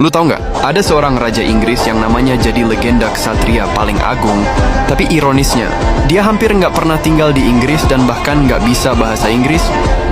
Lu tahu nggak? Ada seorang raja Inggris yang namanya jadi legenda ksatria paling agung. Tapi ironisnya, dia hampir nggak pernah tinggal di Inggris dan bahkan nggak bisa bahasa Inggris.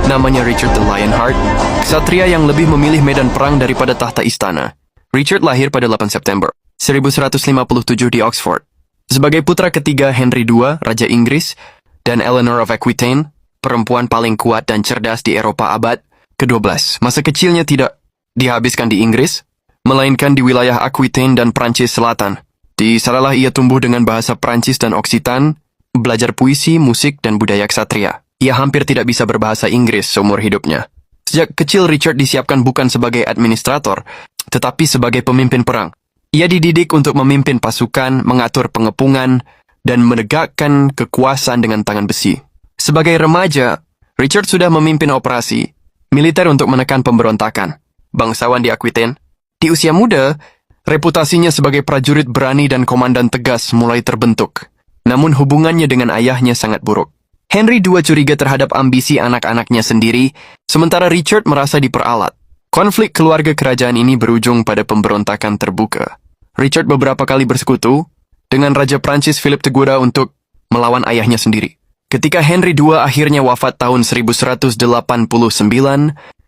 Namanya Richard the Lionheart, ksatria yang lebih memilih medan perang daripada tahta istana. Richard lahir pada 8 September 1157 di Oxford. Sebagai putra ketiga Henry II, Raja Inggris, dan Eleanor of Aquitaine, perempuan paling kuat dan cerdas di Eropa abad ke-12. Masa kecilnya tidak dihabiskan di Inggris, melainkan di wilayah Aquitaine dan Prancis Selatan. Di sanalah ia tumbuh dengan bahasa Prancis dan Occitan, belajar puisi, musik, dan budaya ksatria. Ia hampir tidak bisa berbahasa Inggris seumur hidupnya. Sejak kecil Richard disiapkan bukan sebagai administrator, tetapi sebagai pemimpin perang. Ia dididik untuk memimpin pasukan, mengatur pengepungan, dan menegakkan kekuasaan dengan tangan besi. Sebagai remaja, Richard sudah memimpin operasi militer untuk menekan pemberontakan bangsawan di Aquitaine. Di usia muda, reputasinya sebagai prajurit berani dan komandan tegas mulai terbentuk. Namun hubungannya dengan ayahnya sangat buruk. Henry II curiga terhadap ambisi anak-anaknya sendiri, sementara Richard merasa diperalat. Konflik keluarga kerajaan ini berujung pada pemberontakan terbuka. Richard beberapa kali bersekutu dengan Raja Prancis Philip Tegura untuk melawan ayahnya sendiri. Ketika Henry II akhirnya wafat tahun 1189,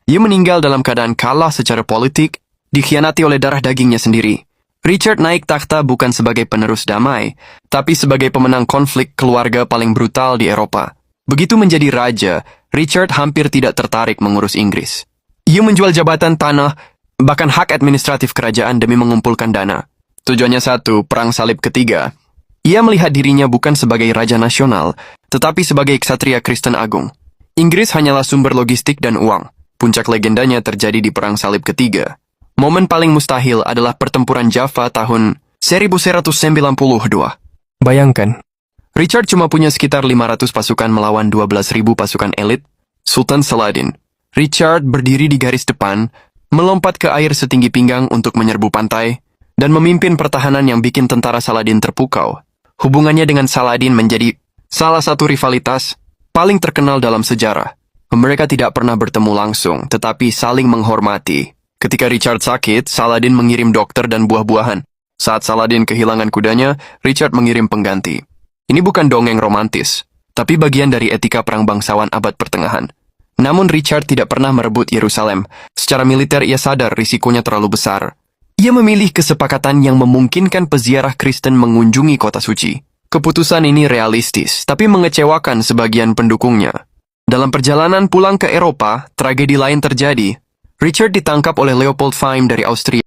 ia meninggal dalam keadaan kalah secara politik, dikhianati oleh darah dagingnya sendiri. Richard naik takhta bukan sebagai penerus damai, tapi sebagai pemenang konflik keluarga paling brutal di Eropa. Begitu menjadi raja, Richard hampir tidak tertarik mengurus Inggris. Ia menjual jabatan tanah, bahkan hak administratif kerajaan demi mengumpulkan dana. Tujuannya satu, Perang Salib Ketiga. Ia melihat dirinya bukan sebagai raja nasional, tetapi sebagai ksatria Kristen agung. Inggris hanyalah sumber logistik dan uang. Puncak legendanya terjadi di Perang Salib Ketiga. Momen paling mustahil adalah pertempuran Jaffa tahun 1192. Bayangkan, Richard cuma punya sekitar 500 pasukan melawan 12.000 pasukan elit Sultan Saladin. Richard berdiri di garis depan, melompat ke air setinggi pinggang untuk menyerbu pantai, dan memimpin pertahanan yang bikin tentara Saladin terpukau. Hubungannya dengan Saladin menjadi salah satu rivalitas paling terkenal dalam sejarah. Mereka tidak pernah bertemu langsung, tetapi saling menghormati. Ketika Richard sakit, Saladin mengirim dokter dan buah-buahan. Saat Saladin kehilangan kudanya, Richard mengirim pengganti. Ini bukan dongeng romantis, tapi bagian dari etika perang bangsawan abad pertengahan. Namun Richard tidak pernah merebut Yerusalem. Secara militer ia sadar risikonya terlalu besar. Ia memilih kesepakatan yang memungkinkan peziarah Kristen mengunjungi kota suci. Keputusan ini realistis, tapi mengecewakan sebagian pendukungnya. Dalam perjalanan pulang ke Eropa, tragedi lain terjadi. Richard ditangkap oleh Leopold Fime dari Austria.